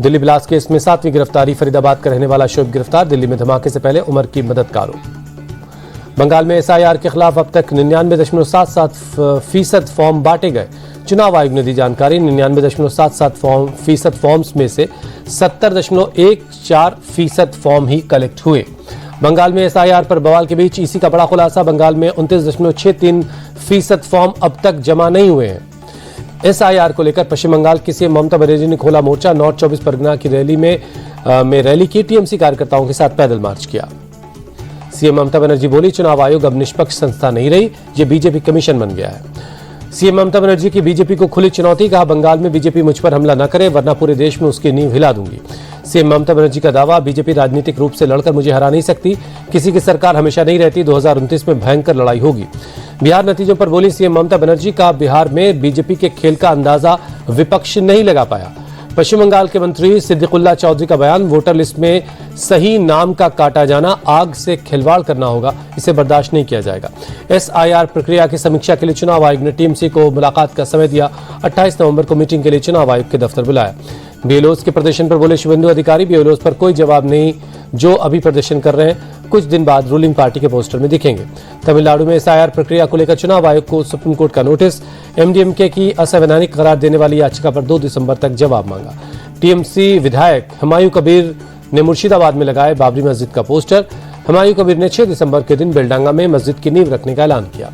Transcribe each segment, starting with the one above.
Delhi blast case में 7वीं गिरफ्तारी, फरीदाबाद का रहने वाला शोएब गिरफ्तार, दिल्ली में धमाके से पहले उमर की मदद का आरोप। बंगाल में एसआईआर के खिलाफ अब तक 99.77% फॉर्म बांटे गए, चुनाव आयोग ने दी जानकारी। 99.77% फॉर्म्स में से 70.14% फॉर्म ही कलेक्ट हुए। बंगाल में एसआईआर पर बवाल के बीच ईसी का बड़ा खुलासा, बंगाल में 29.63% फॉर्म अब तक जमा नहीं हुए हैं। एसआईआर को लेकर पश्चिम बंगाल की सीएम ममता बनर्जी ने खोला मोर्चा, नॉर्थ 24 परगना की रैली में रैली की, टीएमसी कार्यकर्ताओं के साथ पैदल मार्च किया। सीएम ममता बनर्जी बोली, चुनाव आयोग अब निष्पक्ष संस्था नहीं रही, ये बीजेपी कमीशन बन गया है। सीएम ममता बनर्जी की बीजेपी को खुली चुनौती, कहा बंगाल में बीजेपी मुझ पर हमला न करे वरना पूरे देश में उसकी नींव हिला दूंगी। सीएम ममता बनर्जी का दावा, बीजेपी राजनीतिक रूप से लड़कर मुझे हरा नहीं सकती, किसी की सरकार हमेशा नहीं रहती, 2029 में भयंकर लड़ाई होगी। बिहार नतीजों पर बोली सीएम ममता बनर्जी, का बिहार में बीजेपी के खेल का अंदाजा विपक्ष नहीं लगा पाया। पश्चिम बंगाल के मंत्री सिद्दीकुल्लाह चौधरी का बयान, वोटर लिस्ट में सही नाम का काटा जाना, आग से खिलवाड़ करना होगा, इसे बर्दाश्त नहीं किया जाएगा। एसआईआर प्रक्रिया की समीक्षा के लिए चुनाव आयोग ने टीएमसी को मुलाकात का समय दिया, 28 नवंबर को मीटिंग के लिए चुनाव आयोग के दफ्तर बुलाया। बीएलओज के प्रदर्शन पर बोले शुभेंदु अधिकारी, बीएलओज पर कोई जवाब नहीं, जो अभी प्रदर्शन कर रहे हैं कुछ दिन बाद रूलिंग पार्टी के पोस्टर में दिखेंगे। तमिलनाडु में एसआईआर प्रक्रिया को लेकर चुनाव आयोग को सुप्रीम कोर्ट का नोटिस, एमडीएमके की असंवैधानिक करार देने वाली याचिका पर 2 दिसंबर तक जवाब मांगा। टीएमसी विधायक हुमायूं कबीर ने मुर्शिदाबाद में लगाए बाबरी मस्जिद का पोस्टर। हुमायूं कबीर ने 6 दिसंबर के दिन बेलडांगा में मस्जिद की नींव रखने का ऐलान किया।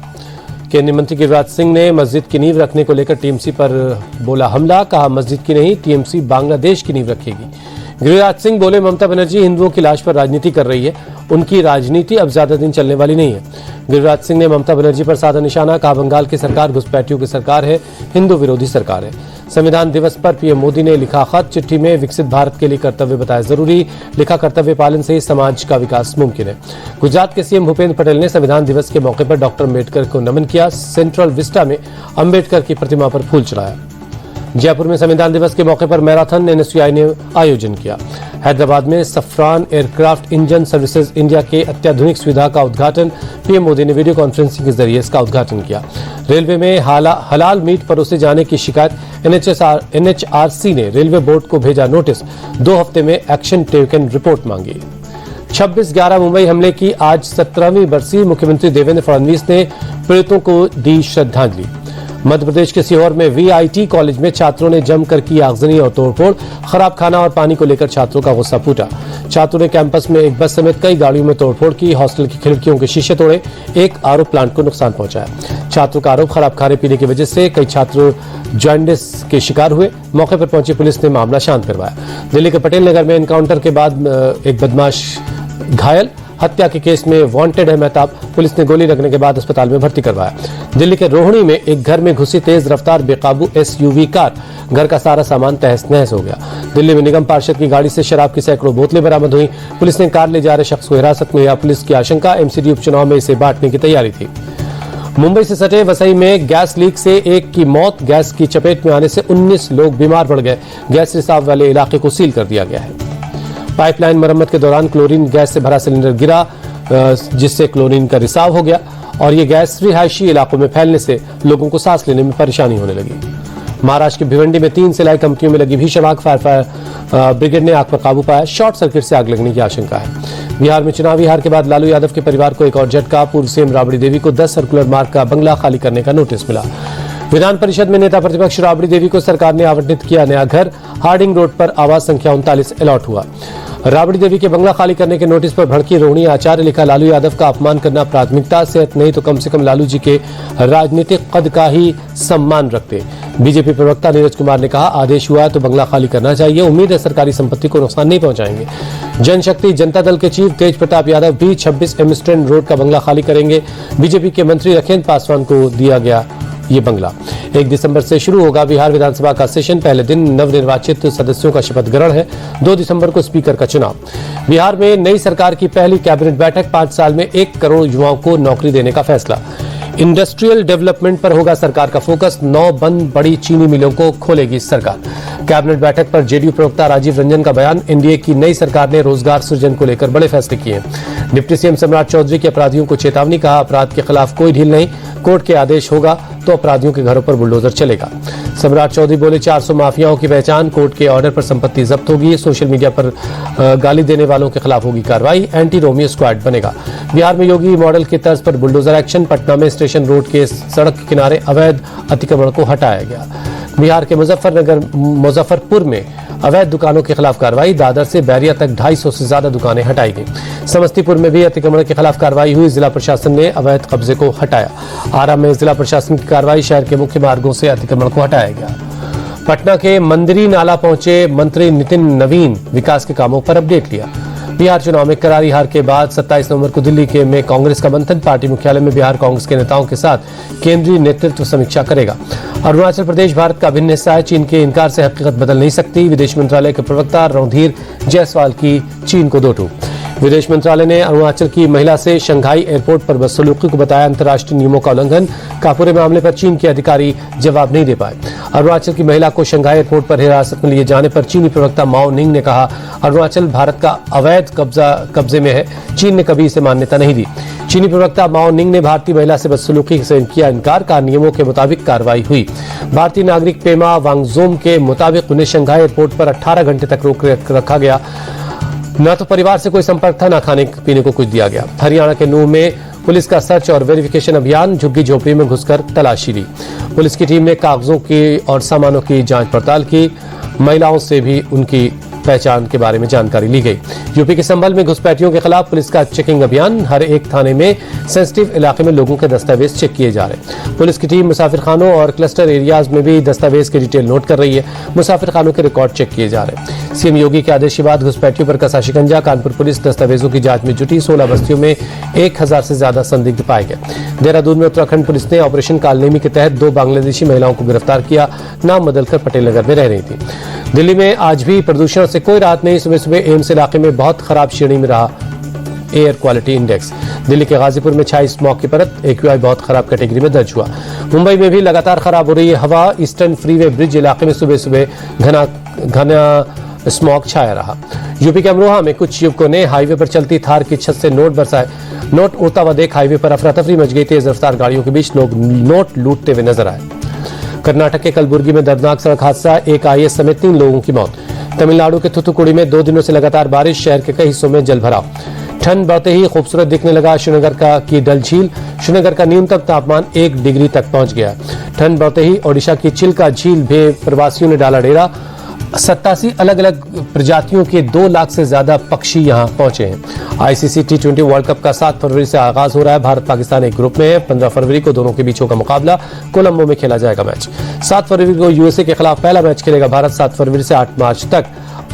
केंद्रीय मंत्री गिरिराज सिंह ने मस्जिद की नींव रखने को लेकर टीएमसी पर बोला हमला, कहा मस्जिद की नहीं, टीएमसी बांग्लादेश की नींव रखेगी। गिरिराज सिंह बोले, ममता बनर्जी हिंदुओं की लाश पर राजनीति कर रही है, उनकी राजनीति अब ज्यादा दिन चलने वाली नहीं है। गिरिराज सिंह ने ममता बनर्जी पर साधा निशाना, कहा बंगाल की सरकार घुसपैठियों की सरकार है, हिंदू विरोधी सरकार है। संविधान दिवस पर पीएम मोदी ने लिखा खत, चिट्ठी में विकसित भारत के लिए कर्तव्य बताया जरूरी, लिखा कर्तव्य पालन से ही समाज का विकास मुमकिन है। गुजरात के सीएम भूपेंद्र पटेल ने संविधान दिवस के मौके पर डॉक्टर अम्बेडकर को नमन किया, सेंट्रल विस्टा में अम्बेडकर की प्रतिमा पर फूल चढ़ाया। जयपुर में संविधान दिवस के मौके पर मैराथन एनएसयूआई ने आयोजन किया। हैदराबाद में सफरान एयरक्राफ्ट इंजन सर्विसेज इंडिया के अत्याधुनिक सुविधा का उद्घाटन, पीएम मोदी ने वीडियो कॉन्फ्रेंसिंग के जरिए इसका उद्घाटन किया। रेलवे में हलाल मीट परोसे जाने की शिकायत, एनएचआरसी ने रेलवे बोर्ड को भेजा नोटिस, 2 हफ्ते में एक्शन टेकन रिपोर्ट मांगी। 26/11 मुंबई हमले की आज 17वीं बरसी, मुख्यमंत्री देवेंद्र फडणवीस ने पीड़ितों को दी श्रद्धांजलि। मध्य प्रदेश के सीहोर में वीआईटी कॉलेज में छात्रों ने जमकर की आगजनी और तोड़फोड़, खराब खाना और पानी को लेकर छात्रों का गुस्सा फूटा। छात्रों ने कैंपस में एक बस समेत कई गाड़ियों में तोड़फोड़ की, हॉस्टल की खिड़कियों के शीशे तोड़े, एक आरओ प्लांट को नुकसान पहुंचाया। छात्रों का आरोप, खराब खाने पीने की वजह से कई छात्र जॉन्डिस के शिकार हुए। मौके पर पहुंची पुलिस ने मामला शांत करवाया। दिल्ली के पटेल नगर में एनकाउंटर के बाद एक बदमाश घायल, हत्या के केस में वांटेड है मेहताब, पुलिस ने गोली लगने के बाद अस्पताल में भर्ती करवाया। दिल्ली के रोहिणी में एक घर में घुसी तेज रफ्तार बेकाबू एसयूवी कार, घर का सारा सामान तहस नहस हो गया। दिल्ली में निगम पार्षद की गाड़ी से शराब की सैकड़ों बोतलें बरामद हुई, पुलिस ने कार ले जा रहे शख्स को हिरासत में लिया। पुलिस की आशंका, एमसीडी उपचुनाव में इसे बांटने की तैयारी थी। मुंबई से सटे वसई में गैस लीक से एक की मौत, गैस की चपेट में आने से 19 लोग बीमार पड़ गए। गैस रिसाव वाले इलाके को सील कर दिया गया है। पाइपलाइन मरम्मत के दौरान क्लोरीन गैस से भरा सिलेंडर गिरा, जिससे क्लोरीन का रिसाव हो गया और ये गैस रिहायशी इलाकों में फैलने से लोगों को सांस लेने में परेशानी होने लगी। महाराष्ट्र के भिवंडी में 3 सिलाई कंपनियों में लगी भीषण आग, फायर ब्रिगेड ने आग पर काबू पाया, शॉर्ट सर्किट से आग लगने की आशंका है। बिहार में चुनावी हार के बाद लालू यादव के परिवार को एक और झटका, पूर्व सीएम राबड़ी देवी को 10 सर्कुलर मार्ग का बंगला खाली करने का नोटिस मिला। विधान परिषद में नेता प्रतिपक्ष राबड़ी देवी को सरकार ने आवंटित किया नया घर, हार्डिंग रोड पर आवास संख्या 39 अलॉट हुआ। राबड़ी देवी के बंगला खाली करने के नोटिस पर भड़की रोहिणी आचार्य, लिखा लालू यादव का अपमान करना प्राथमिकता, सेहत नहीं तो कम से कम लालू जी के राजनीतिक कद का ही सम्मान रखते। बीजेपी प्रवक्ता नीरज कुमार ने कहा, आदेश हुआ तो बंगला खाली करना चाहिए, उम्मीद है सरकारी संपत्ति को नुकसान नहीं पहुंचाएंगे। जनशक्ति जनता दल के चीफ तेज प्रताप यादव भी 26 एमस्ट्रेंड रोड का बंगला खाली करेंगे। बीजेपी के मंत्री राकेश पासवान को दिया गया ये बंगला। 1 दिसंबर से शुरू होगा बिहार विधानसभा का सेशन, पहले दिन नवनिर्वाचित सदस्यों का शपथ ग्रहण है, 2 दिसंबर को स्पीकर का चुनाव। बिहार में नई सरकार की पहली कैबिनेट बैठक, 5 साल में 1 करोड़ युवाओं को नौकरी देने का फैसला। इंडस्ट्रियल डेवलपमेंट पर होगा सरकार का फोकस, 9 बंद बड़ी चीनी मिलों को खोलेगी सरकार। कैबिनेट बैठक पर जेडीयू प्रवक्ता राजीव रंजन का बयान, एनडीए की नई सरकार ने रोजगार सृजन को लेकर बड़े फैसले किए। डिप्टी सीएम सम्राट चौधरी के अपराधियों को चेतावनी, कहा अपराध के खिलाफ कोई ढील नहीं, कोर्ट के आदेश होगा तो अपराधियों के घरों पर बुलडोजर चलेगा। सम्राट चौधरी बोले 400 माफियाओं की पहचान, कोर्ट के ऑर्डर पर संपत्ति जब्त होगी, सोशल मीडिया पर गाली देने वालों के खिलाफ होगी कार्रवाई, एंटी रोमियो स्क्वाड बनेगा। बिहार में योगी मॉडल की तर्ज पर बुलडोजर एक्शन, पटना में स्टेशन रोड के सड़क के किनारे अवैध अतिक्रमण को हटाया गया। बिहार के मुजफ्फरपुर में अवैध दुकानों के खिलाफ कार्रवाई, दादर से बैरिया तक 250 से ज्यादा दुकानें हटाई गई। समस्तीपुर में भी अतिक्रमण के खिलाफ कार्रवाई हुई, जिला प्रशासन ने अवैध कब्जे को हटाया। आरा में जिला प्रशासन की कार्रवाई, शहर के मुख्य मार्गों से अतिक्रमण को हटाया गया। पटना के मंदिरी नाला पहुंचे मंत्री नितिन नवीन, विकास के कामों पर अपडेट लिया। बिहार चुनाव में करारी हार के बाद 27 नवंबर को दिल्ली में कांग्रेस का मंथन, पार्टी मुख्यालय में बिहार कांग्रेस के नेताओं के साथ केंद्रीय नेतृत्व समीक्षा करेगा। अरुणाचल प्रदेश भारत का अभिन्न हिस्सा है, चीन के इनकार से हकीकत बदल नहीं सकती, विदेश मंत्रालय के प्रवक्ता रणधीर जायसवाल की चीन को दो टूक। विदेश मंत्रालय ने अरुणाचल की महिला से शंघाई एयरपोर्ट पर बदसलूकी को बताया अंतर्राष्ट्रीय नियमों का उल्लंघन, कापूरे मामले पर चीन के अधिकारी जवाब नहीं दे पाए। अरुणाचल की महिला को शंघाई एयरपोर्ट पर हिरासत में लिए जाने पर चीनी प्रवक्ता माओ निंग ने कहा, अरुणाचल भारत का अवैध कब्जे में है, चीन ने कभी इसे मान्यता नहीं दी। चीनी प्रवक्ता माओ निंग ने भारतीय महिला से बदसलूकी से किया इनकार, का नियमों के मुताबिक कार्रवाई हुई। भारतीय नागरिक पेमा वांगजोम के मुताबिक उन्हें शंघाई एयरपोर्ट पर 18 घंटे तक रोक रखा गया, न तो परिवार से कोई संपर्क था, न खाने पीने को कुछ दिया गया। हरियाणा के नूह में पुलिस का सर्च और वेरिफिकेशन अभियान, झुग्गी झोपड़ी में घुसकर तलाशी ली। पुलिस की टीम ने कागजों की और सामानों की जांच पड़ताल की, महिलाओं से भी उनकी पहचान के बारे में जानकारी ली गई। यूपी के संभल में घुसपैठियों के खिलाफ पुलिस का चेकिंग अभियान, हर एक थाने में सेंसिटिव इलाके में लोगों के दस्तावेज चेक किए जा रहे हैं। पुलिस की टीम मुसाफिर खानों और क्लस्टर एरियाज में भी दस्तावेज की डिटेल नोट कर रही है, मुसाफिर खानों के रिकॉर्ड चेक किए जा रहे हैं। सीएम योगी के आदेश के बाद घुसपैठियों पर कसा शिकंजा, कानपुर पुलिस दस्तावेजों की जांच में जुटी, 16 बस्तियों में 1000 से ज्यादा संदिग्ध पाए गए। देहरादून में उत्तराखंड पुलिस ने ऑपरेशन कालनेमी के तहत 2 बांग्लादेशी महिलाओं को गिरफ्तार किया, नाम बदलकर पटेल नगर में रह रही थी। दिल्ली में आज भी प्रदूषण से कोई राहत नहीं, सुबह सुबह एम्स इलाके में बहुत खराब श्रेणी में रहा एयर क्वालिटी इंडेक्स। दिल्ली के गाजीपुर में छाई स्मॉग की परत, AQI बहुत खराब कैटेगरी में दर्ज हुआ। मुंबई में भी लगातार खराब हो रही है हवा, ईस्टर्न फ्रीवे ब्रिज इलाके में सुबह सुबह घना स्मॉग छाया रहा। यूपी के अमरोहा में कुछ युवकों ने हाईवे पर चलती थार की छत से नोट बरसाए, नोट उड़ता हुआ देख हाईवे पर अफरा तफरी मच गई, तेज रफ्तार गाड़ियों के बीच लोग नोट लूटते हुए नजर आए। कर्नाटक के कलबुर्गी में दर्दनाक सड़क हादसा, एक IAS समेत 3 लोगों की मौत। तमिलनाडु के थुथुकुड़ी में 2 दिनों से लगातार बारिश, शहर के कई हिस्सों में जलभराव। ठंड बढ़ते ही खूबसूरत दिखने लगा श्रीनगर की डल झील, श्रीनगर का न्यूनतम तापमान 1 डिग्री तक पहुंच गया। ठंड बढ़ते ही ओडिशा की चिल्का झील में प्रवासियों ने डाला डेरा, 87 अलग अलग प्रजातियों के 2 लाख से ज्यादा पक्षी यहां पहुंचे हैं। ICC T20 वर्ल्ड कप का 7 फरवरी से आगाज हो रहा है, भारत पाकिस्तान एक ग्रुप में है। 15 फरवरी को दोनों के बीच होगा मुकाबला, कोलंबो में खेला जाएगा मैच। 7 फरवरी को USA के खिलाफ पहला मैच खेलेगा भारत, 7 फरवरी से 8 मार्च तक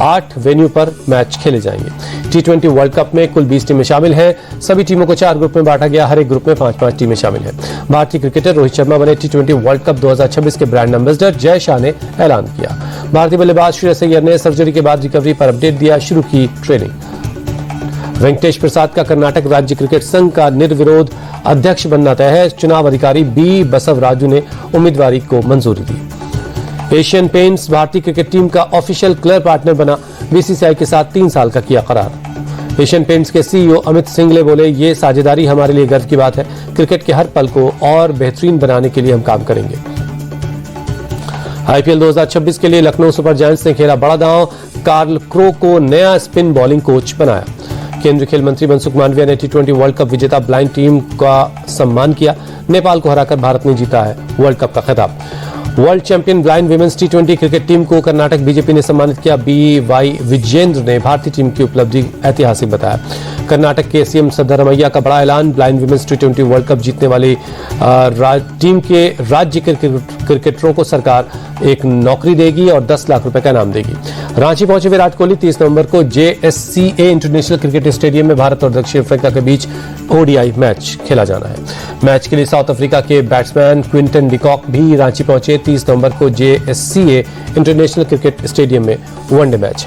8 वेन्यू पर मैच खेले जाएंगे। T20 वर्ल्ड कप में कुल 20 टीमें शामिल हैं, सभी टीमों को 4 ग्रुप में बांटा गया, हर एक ग्रुप में 5-5 टीमें शामिल हैं। भारतीय क्रिकेटर रोहित शर्मा बने T20 वर्ल्ड कप 2026 के ब्रांड एम्बेसडर, जय शाह ने ऐलान किया। भारतीय बल्लेबाज श्रेयस अय्यर ने सर्जरी के बाद रिकवरी पर अपडेट दिया, शुरू की ट्रेनिंग। वेंकटेश प्रसाद का कर्नाटक राज्य क्रिकेट संघ का निर्विरोध अध्यक्ष बनना तय है, चुनाव अधिकारी B बसवराजू ने उम्मीदवारी को मंजूरी दी। एशियन पेंट्स भारतीय क्रिकेट टीम का ऑफिशियल क्लियर पार्टनर बना, BCCI के साथ 3 साल का किया करार। एशियन पेंट्स के CEO अमित सिंगले बोले, ये साझेदारी हमारे लिए गर्व की बात है, क्रिकेट के हर पल को और बेहतरीन बनाने के लिए हम काम करेंगे। IPL 2026 के लिए लखनऊ सुपर जायंट्स ने खेला बड़ा दांव, कार्ल क्रो को नया स्पिन बॉलिंग कोच बनाया। केंद्रीय खेल मंत्री मनसुख मांडविया ने T20 वर्ल्ड कप विजेता ब्लाइंड टीम का सम्मान किया, नेपाल को हराकर भारत ने जीता है वर्ल्ड कप का खिताब। World champion blind women's T20 cricket team को कर्नाटक बीजेपी ने सम्मानित किया, BY विजेंद्र ने भारतीय टीम की उपलब्धि ऐतिहासिक बताया। कर्नाटक के CM सिद्धरामैया का बड़ा ऐलान, blind women's T20 world cup जीतने वाली टीम के राज्य क्रिकेटरों को सरकार एक नौकरी देगी और 10 लाख रुपए का इनाम देगी। रांची पहुंचे विराट कोहली, 30 नवंबर को JSCA इंटरनेशनल क्रिकेट स्टेडियम में भारत और दक्षिण अफ्रीका के बीच ODI मैच खेला जाना है। मैच के लिए साउथ अफ्रीका के बैट्समैन क्विंटन डिकॉक भी रांची पहुंचे, 30 नवंबर को JSCA इंटरनेशनल क्रिकेट स्टेडियम में वनडे मैच है।